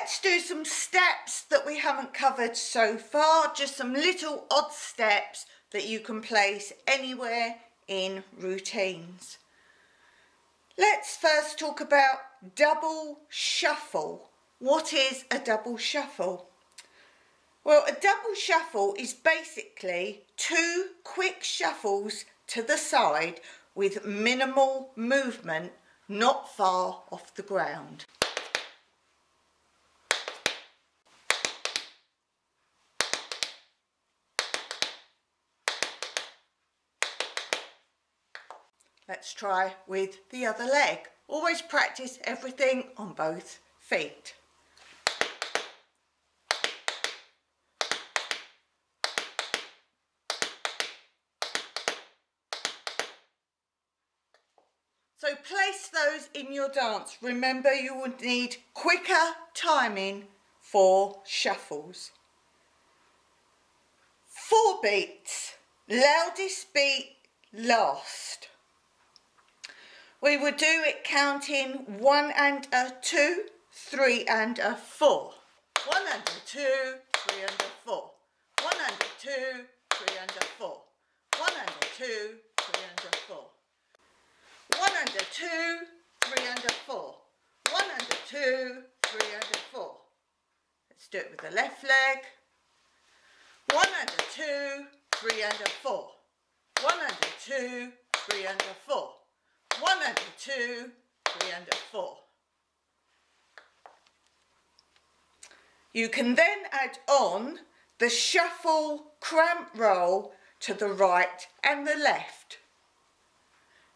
Let's do some steps that we haven't covered so far, just some little odd steps that you can place anywhere in routines. Let's first talk about double shuffle. What is a double shuffle? Well, a double shuffle is basically 2 quick shuffles to the side with minimal movement, not far off the ground. Let's try with the other leg. Always practice everything on both feet. So place those in your dance. Remember, you will need quicker timing for shuffles. 4 beats, loudest beat last. We will do it counting 1 and a 2, 3 and a 4. 1 and a 2, 3 and a 4. 1 and a 2, 3 and a 4. 1 and a 2, 3 and a 4. 1 and a 2, 3 and a 4. 1 and a 2, 3 and a 4. Let's do it with the left leg. 1 and a 2, 3 and a 4. 1 and a 2, 3 and a 4. 1 and a 2, 3 and a 4. You can then add on the shuffle cramp roll to the right and the left.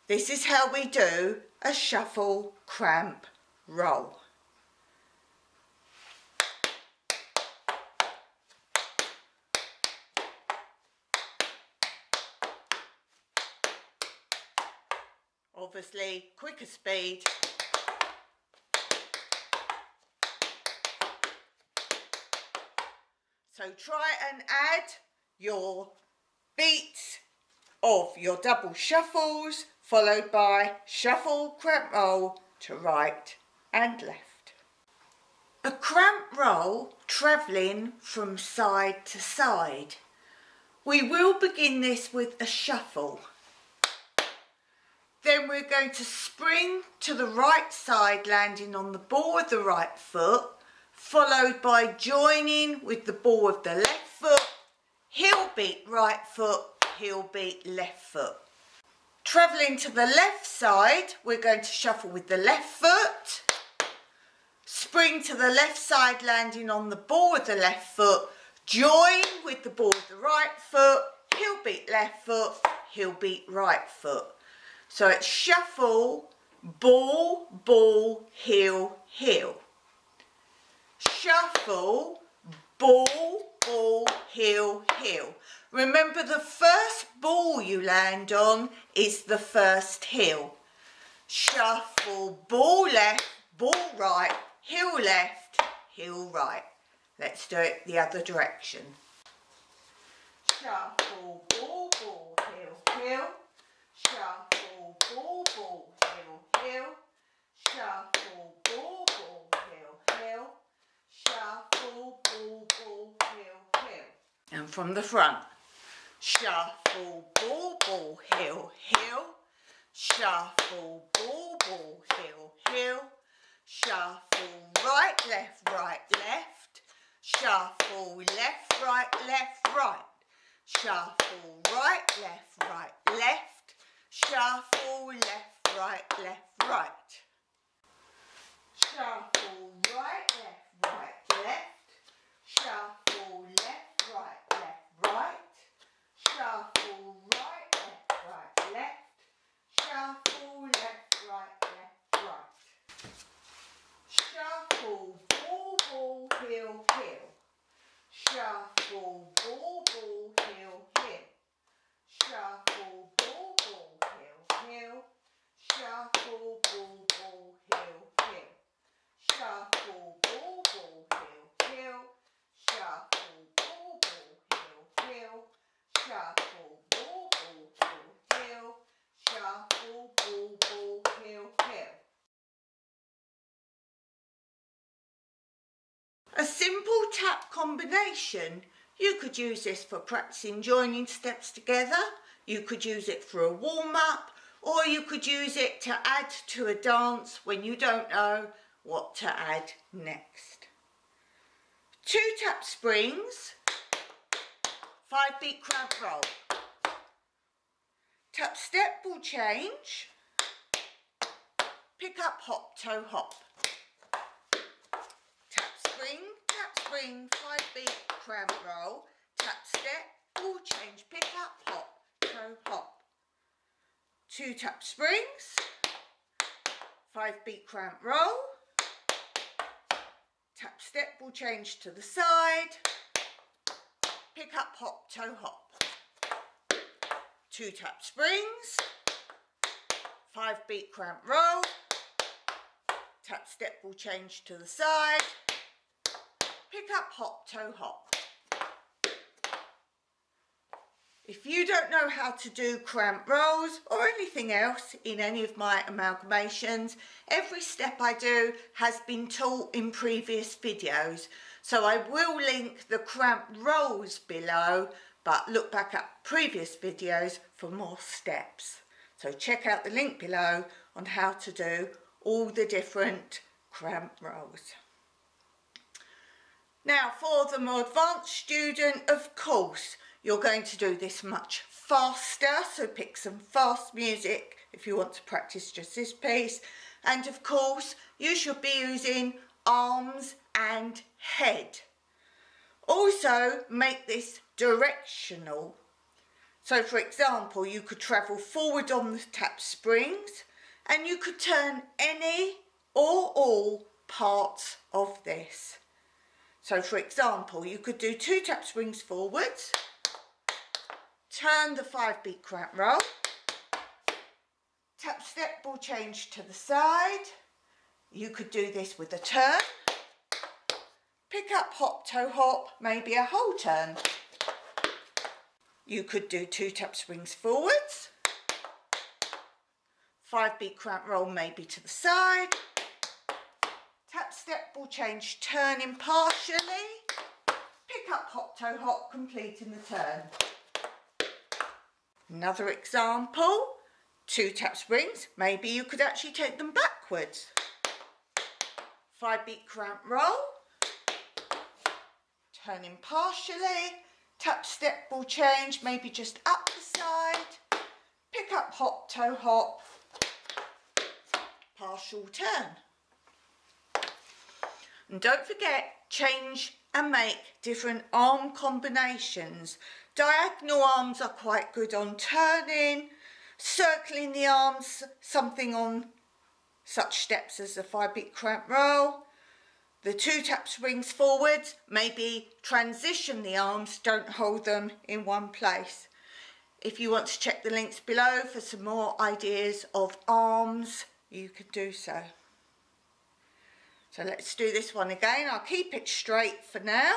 This is how we do a shuffle cramp roll. Obviously, quicker speed. So try and add your beats of your double shuffles, followed by shuffle cramp roll to right and left. A cramp roll travelling from side to side. We will begin this with a shuffle. Then we're going to spring to the right side, landing on the ball of the right foot, followed by joining with the ball of the left foot, heel beat right foot, heel beat left foot. Travelling to the left side, we're going to shuffle with the left foot, spring to the left side, landing on the ball of the left foot, join with the ball of the right foot, heel beat left foot, heel beat right foot. So it's shuffle, ball, ball, heel, heel. Shuffle, ball, ball, heel, heel. Remember, the first ball you land on is the first heel. Shuffle, ball left, ball right, heel left, heel right. Let's do it the other direction. Shuffle, ball, ball, heel, heel. Shuffle, ball, ball, heel, heel. Shuffle, ball, ball, heel, heel. Shuffle, ball, ball, heel, heel. And from the front. Shuffle, ball, ball, heel, heel. Shuffle, ball, ball, heel, heel. Shuffle, right, left, left. Shuffle, left, right, right. Shuffle, right, left, left. Shuffle, left, right, right. Shuffle, right, left. Shuffle, left, right. Shuffle, right, left. Shuffle, left, right. Shuffle, ball, ball, heel, heel. Shuffle, ball, ball, heel, heel. Shuffle, ball, ball, heel, heel. Shuffle, ball, ball, heel, heel. Shuffle, ball, ball, heel, heel. Shuffle, tap combination. You could use this for practicing joining steps together, you could use it for a warm-up, or you could use it to add to a dance when you don't know what to add next. 2 tap springs, 5-beat cramp roll. Tap step will change, pick up, hop, toe, hop. Tap spring, 5-beat cramp roll, tap step, ball change, pick up, hop, toe, hop. 2 tap springs, 5-beat cramp roll, tap step, ball change to the side, pick up, hop, toe, hop. 2 tap springs, 5-beat cramp roll, tap step, ball change to the side, pick up, hop, toe, hop. If you don't know how to do cramp rolls or anything else in any of my amalgamations, every step I do has been taught in previous videos. So I will link the cramp rolls below, but look back at previous videos for more steps. So check out the link below on how to do all the different cramp rolls. Now for the more advanced student, of course, you're going to do this much faster, so pick some fast music if you want to practice just this piece. And of course, you should be using arms and head. Also, make this directional. So for example, you could travel forward on the tap springs and you could turn any or all parts of this. So for example, you could do 2 tap springs forwards, turn the 5-beat cramp roll, tap step, ball change to the side. You could do this with a turn, pick up, hop, toe, hop, maybe a whole turn. You could do 2 tap springs forwards, 5-beat cramp roll maybe to the side, tap step, ball change, turning partially, pick up, hop, toe, hop, completing the turn. Another example, 2 tap springs, maybe you could actually take them backwards. 5-beat cramp roll, turning partially, tap step, ball change, maybe just up the side, pick up, hop, toe, hop, partial turn. And don't forget, change and make different arm combinations. Diagonal arms are quite good on turning, circling the arms, something on such steps as the 5-beat cramp roll. The 2 tap springs forwards, maybe transition the arms, don't hold them in one place. If you want to check the links below for some more ideas of arms, you could do so. So let's do this one again. I'll keep it straight for now.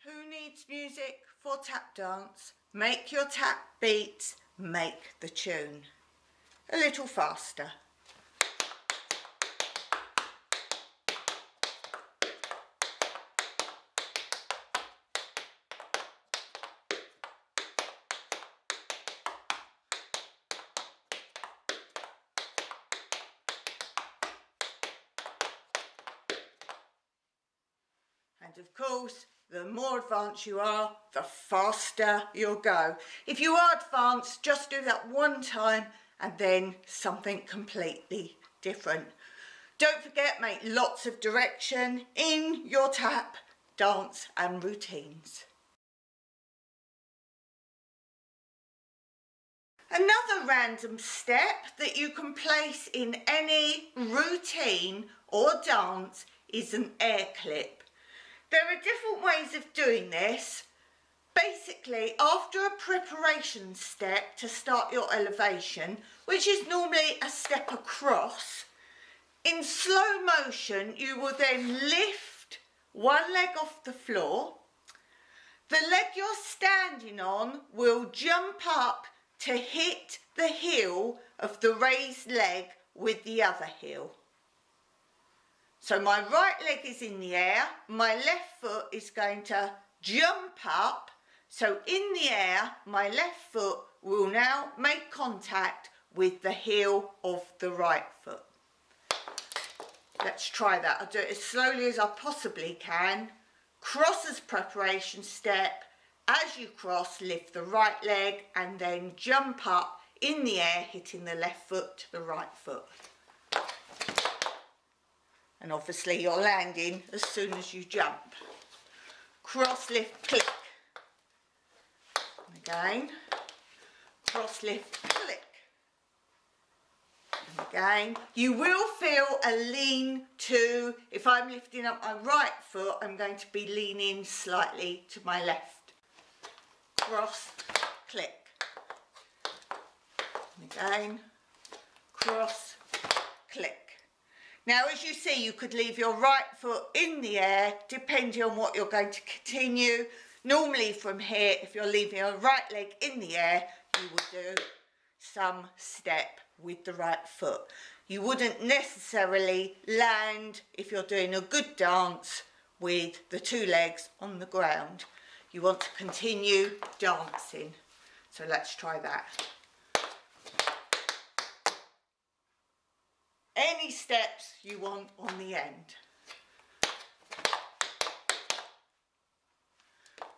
Who needs music for tap dance? Make your tap beats, make the tune. A little faster. And of course, the more advanced you are, the faster you'll go. If you are advanced, just do that one time and then something completely different. Don't forget, make lots of direction in your tap, dance and routines. Another random step that you can place in any routine or dance is an air clip. There are different ways of doing this. Basically, after a preparation step to start your elevation, which is normally a step across. In slow motion, you will then lift one leg off the floor. The leg you're standing on will jump up to hit the heel of the raised leg with the other heel. So my right leg is in the air, my left foot is going to jump up. So in the air, my left foot will now make contact with the heel of the right foot. Let's try that. I'll do it as slowly as I possibly can. Cross as preparation step. As you cross, lift the right leg and then jump up in the air, hitting the left foot to the right foot. And obviously you're landing as soon as you jump. Cross, lift, click. And again. Cross, lift, click. And again. You will feel a lean to, if I'm lifting up my right foot, I'm going to be leaning slightly to my left. Cross, click. And again. Cross, click. Now, as you see, you could leave your right foot in the air, depending on what you're going to continue. Normally from here, if you're leaving your right leg in the air, you would do some step with the right foot. You wouldn't necessarily land, if you're doing a good dance, with the two legs on the ground. You want to continue dancing. So let's try that. Any steps you want on the end.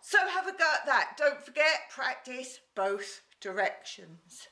So have a go at that. Don't forget, practice both directions.